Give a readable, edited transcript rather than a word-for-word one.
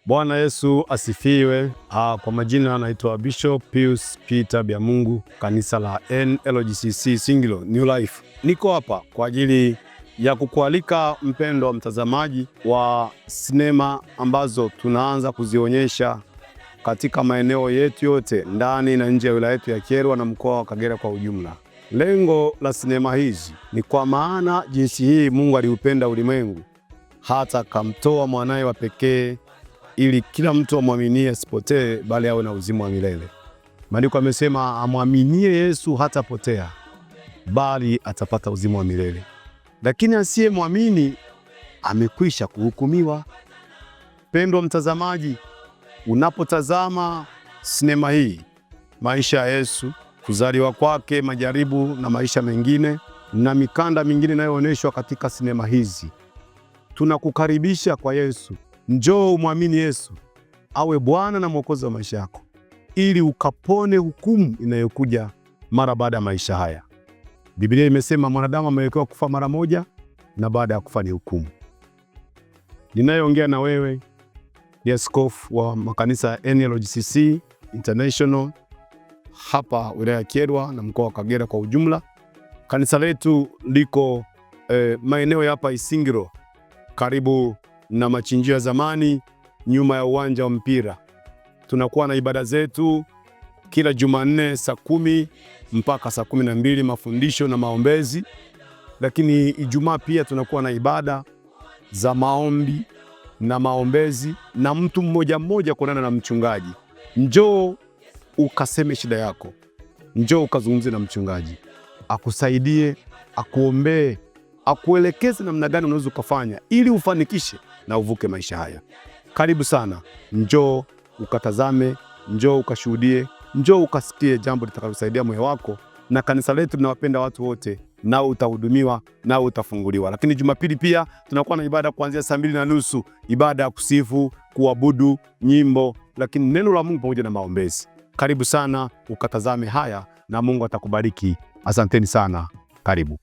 Bwana Yesu asifiwe. Kwa majina anaitwa Bishop Pius Peter Biamungu, kanisa la NLGCC Singilo New Life. Niko hapa kwa ajili ya kukualika mpendwa mtazamaji wa sinema ambazo tunaanza kuzionyesha katika maeneo yetu yote ndani na nje ya wilaya yetu ya Kyerwa na mkoa wa Kagera kwa ujumla. Lengo la sinema hizi ni kwa maana jinsi hii Mungu aliupenda ulimwengu hata kamtoa mwanaye wa pekee ili kila mtu amwaminie asipotee bali awe na uzima wa milele. Maandiko yamesema amwaminie Yesu hatapotea bali atapata uzima wa milele. Lakini asiyemwamini amekwisha kuhukumiwa. Pendwa mtazamaji, unapotazama sinema hii, maisha ya Yesu, kuzaliwa kwake, majaribu na maisha mengine na mikanda mingine inayoonyeshwa katika sinema hizi, tunakukaribisha kwa Yesu. Njoo umwamini Yesu awe Bwana na Mwokozi wa maisha yako ili ukapone hukumu inayokuja mara baada ya maisha haya. Biblia imesema mwanadamu amewekewa kufa mara moja na baada ya kufa ni hukumu. Ninayeongea na wewe ni askofu wa makanisa ya NLGCC International hapa wilaya ya Kyerwa na mkoa wa Kagera kwa ujumla. Kanisa letu liko maeneo ya hapa Isingiro, karibu na machinjio ya zamani, nyuma ya uwanja wa mpira. Tunakuwa na ibada zetu kila Jumanne saa 10 mpaka saa 12, mafundisho na maombezi. Lakini Ijumaa pia tunakuwa na ibada za maombi na maombezi na mtu mmoja mmoja kuonana na mchungaji. Njoo ukaseme shida yako, njoo ukazungumze na mchungaji akusaidie, akuombee, akuelekeze namna gani unaweza kufanya ili ufanikishe na uvuke maisha haya. Karibu sana, njoo ukatazame, njoo ukashuhudie, njoo ukasikie jambo litakalosaidia moyo wako. Na kanisa letu linawapenda watu wote, nao utahudumiwa, nao utafunguliwa. Lakini Jumapili pia tunakuwa na ibada kuanzia saa 2:30, ibada ya kusifu, kuabudu, nyimbo, lakini neno la Mungu pamoja na maombezi. Karibu sana ukatazame haya na Mungu atakubariki. Asanteni sana, karibu.